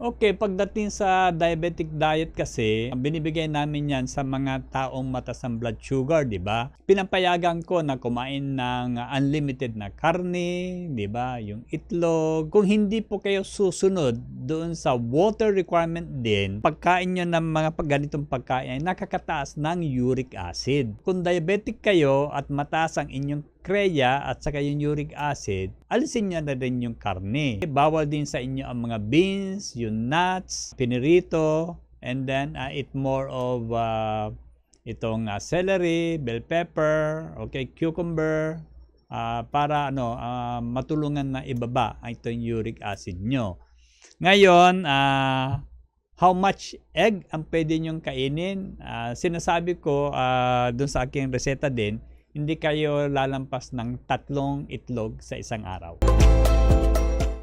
Okay, pagdating sa diabetic diet kasi, binibigay namin 'yan sa mga taong mataas ang blood sugar, 'di ba? Pinapayagan ko na kumain ng unlimited na karne, 'di ba, yung itlog. Kung hindi po kayo susunod doon sa water requirement din, pagkain niyo ng mga ganitong pagkain ay nakakataas ng uric acid. Kung diabetic kayo at mataas ang inyong kreya at saka yung uric acid, alisin nyo na rin yung karne. Bawal din sa inyo ang mga beans, yung nuts, pinirito, and then eat more of itong celery, bell pepper, okay, cucumber, para matulungan na ibaba itong uric acid nyo. Ngayon, how much egg ang pwede nyong kainin? Sinasabi ko dun sa aking reseta din, hindi kayo lalampas ng 3 itlog sa isang araw.